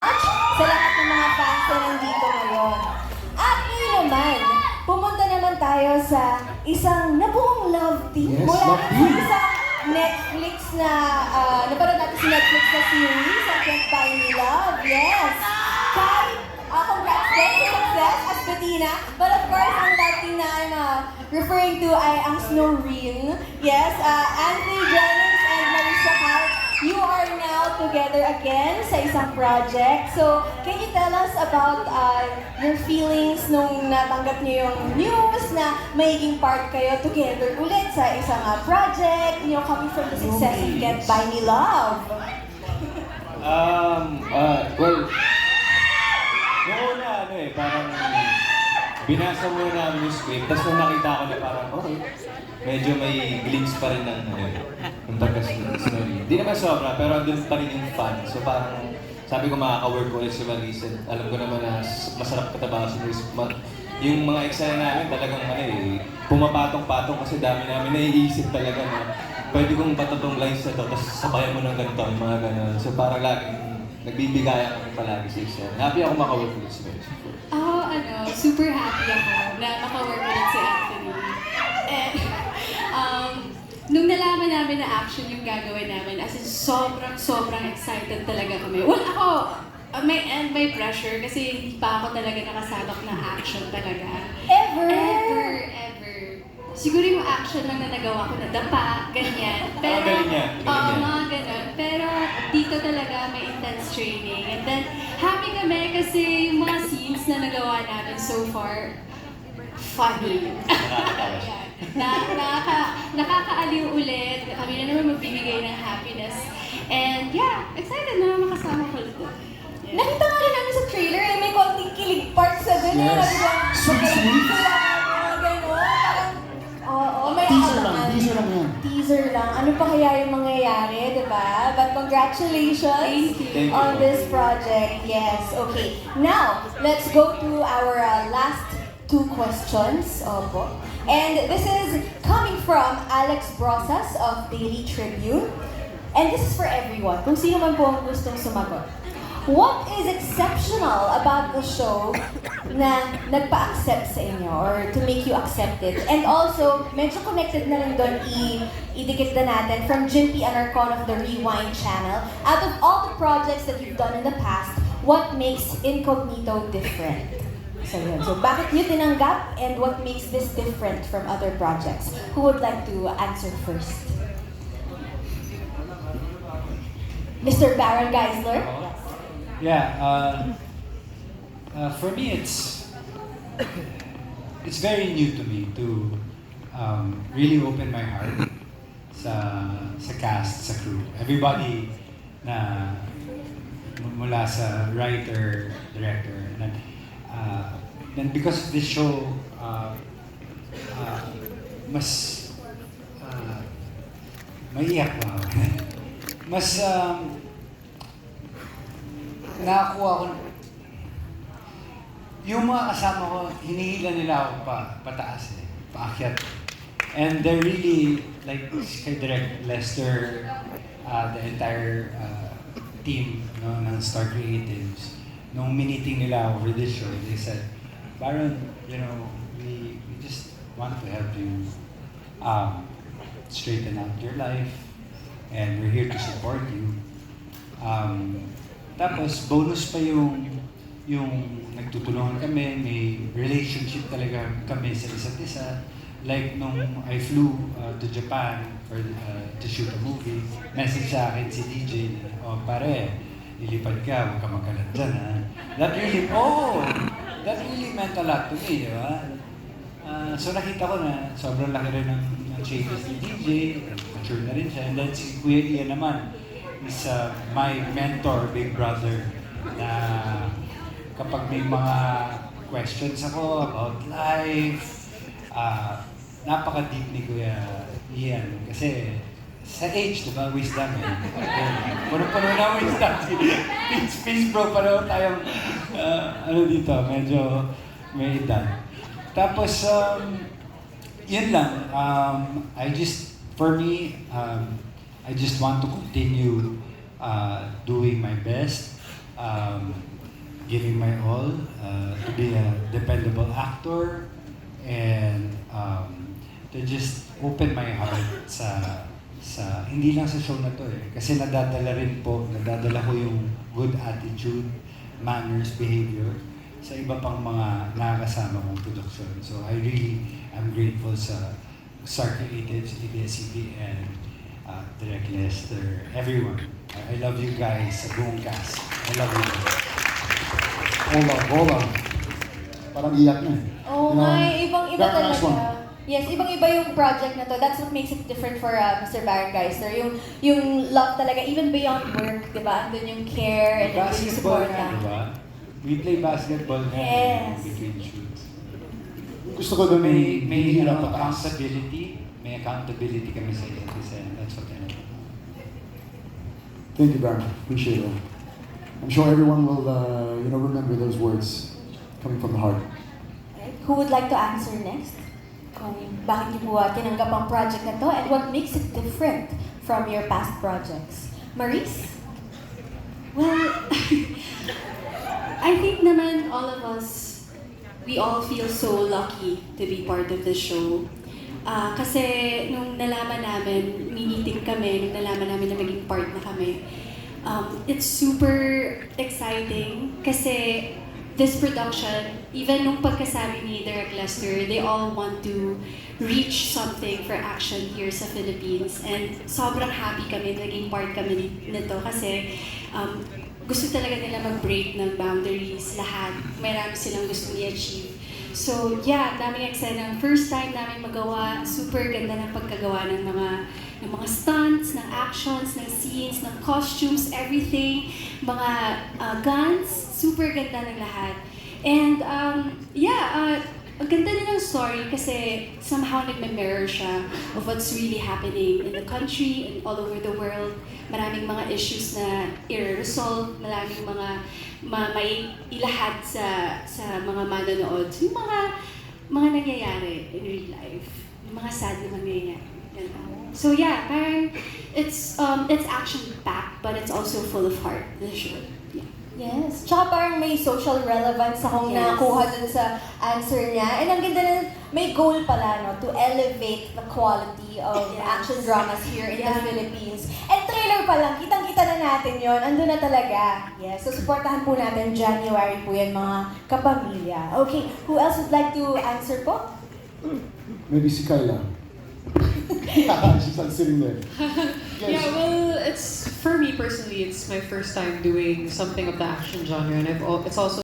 sa lahat ng mga fans na nandito ngayon. At ngayon naman, pumunta naman tayo sa isang nabuong love team. Yes, Mula love sa team. isang Netflix na, napanood natin sa Netflix na series, I Can't Buy Me Love. Yes! Kay, congrats din sa success as Bettina. But of course, ang love team na I'm referring to ay ang Snoreen. Yes, Anthony Jennings and Marissa Hart. You are now together again sa isang project. So, can you tell us about your feelings nung natanggap niyo yung news na magiging part kayo together ulit sa isang project, you know, coming from the success of Can't Buy Me Love? Well, noong una, parang binasa muna namin yung script, tapos nung nakita ko na parang, okay, medyo may glimpse pa rin ng pagka-story. Hindi naman sobra, pero andun pa rin yung fun. So parang, sabi ko makaka-work ko ulit si Marisa. Alam ko naman na masarap katabakan si Marisa. Yung mga eksena namin talagang pumapatong-patong kasi dami namin naiisip talaga na pwede kong patotong lines na to, tapos sabayan mo ng ganito, yung mga gano'n. So parang laging nagbibigayan kami palagi sa eksena. Happy ako maka-work ulit si Marisa. Super happy ako na maka-work ulit si Anthony. And, nung nalaman namin na action yung gagawin namin, as in sobrang excited talaga kami. Well, ako, may pressure kasi hindi pa ako talaga nakasabak na action talaga. Ever? Siguro yung action lang na nagawa ko na dapa, ganyan. Pero, galing niya. mga ganun. Pero dito talaga may intense training. And then, happy kami kasi yung mga scenes na nagawa namin so far, funny. Yan. Nakakaaliw ulit. Kami na naman magbibigay ng happiness. And yeah, excited na makasama ko ulit. Yeah. Nakita nga rin namin sa trailer, may konting kilig parts sa dun. Yes. Sweet. May Teaser abangan. lang yan. Teaser lang. Ano pa kaya yung mangyayari, di ba? But congratulations Thank you. on this project. Yes, okay. Now, let's go to our last two questions. Opo. And this is coming from Alex Brosas of Daily Tribune. And this is for everyone. Kung sino man po ang gustong sumagot. What is exceptional about the show na nagpa-accept sa inyo or to make you accept it? And also, medyo connected na rin doon, idikit na natin from Jimpy Anarcon of the Rewind channel. Out of all the projects that you've done in the past, what makes Incognito different? So yun. So bakit nyo tinanggap and what makes this different from other projects? Who would like to answer first? Mr. Baron Geisler? Yeah, for me it's very new to me to really open my heart sa cast, sa crew. Everybody na mula sa writer, director, and because of this show, mas maiyak ba ako? Mas nakakuha ko, yung mga kasama ko, hinihila nila ako pataas paakyat. And they're really, like kay Direct Lester, the entire team ng Star Creatives, nung miniting nila over this show, they said, Baron, you know, we just want to help you straighten out your life, and we're here to support you. Tapos, bonus pa yung nagtutulungan kami, may relationship talaga kami sa isa't isa. Like, nung I flew to Japan to shoot a movie, message sa akin si DJ na, oh pare, ilipad ka, huwag ka magkalat dyan ha. That really meant a lot to me, di ba? So nakita ko na sobrang laki rin ng changes ni DJ, mature na rin siya. And then si Kuya Ian naman, is my mentor, big brother, na kapag may mga questions ako about life, napaka-deep ni Kuya Ian. Kasi sa age, diba, wisdom puno-puno na wisdom. Peace bro, pareho tayong, dito, medyo may edad. Tapos, yun lang, for me, I just want to continue doing my best. giving my all to be a dependable actor and to just open my heart sa hindi lang sa show na to kasi nadadala ko yung good attitude, manners, behavior sa iba pang mga nakakasama kong production. So I really am grateful sa Star Creatives, ABS-CBN, and Direk Lester, everyone. I love you guys, sa buong cast. I love you guys. Hold on. Parang iyak na eh. Oh You know, my, ibang-iba very nice one. talaga. Yes, ibang-iba yung project na to. That's what makes it different for Mr. Baron Geisler. Yung love talaga, even beyond work, di ba? Andun yung care and yung Basketball support nga, di ba? We play basketball nga Yes. between shoots. Gusto ko doon May hirap pataas. accountability kami sa isa't isa, and that's what I love. Thank you, Baron. Appreciate it. I'm sure everyone will, remember those words coming from the heart. Right? Who would like to answer next? Kung bakit niyo po tinanggap ang project na to and what makes it different from your past projects? Maurice? Well, I think naman all of us, we all feel so lucky to be part of the show. Kasi nung nalaman namin, miniting kami, nung nalaman namin na maging part na kami, it's super exciting kasi this production, even nung pagkasabi ni Direk Lester, they all want to reach something for action here sa Philippines. And sobrang happy kami, naging part kami nito kasi gusto talaga nila mag-break ng boundaries, lahat. Marami silang gusto i-achieve. So yeah, daming excited. Ang first time namin magawa, super ganda ng pagkagawa ng mga stunts, ng actions, ng scenes, ng costumes, everything, mga guns, super ganda ng lahat. And ang ganda din ng story kasi somehow nagme-mirror siya of what's really happening in the country and all over the world. Maraming mga issues na i-resolve, maraming mga may ilahad sa mga manonood. Yung mga nangyayari in real life. Yung mga sad na mangyayari. So yeah, parang it's action-packed but it's also full of heart, the show. Yeah. Yes. Tsaka parang may social relevance akong Yes. nakuha dun sa answer niya. And ang ganda na, may goal pala, no? To elevate the quality of Yes. action dramas here in the Yeah. Philippines. And trailer pa lang, kitang-kita na natin yon. Andun na talaga. Yes. So, supportahan po natin January po yan, mga kapamilya. Okay. Who else would like to answer po? Maybe si Kyla. She's not sitting there. Yes. Yeah, well, it's for me personally. It's my first time doing something of the action genre, and it's also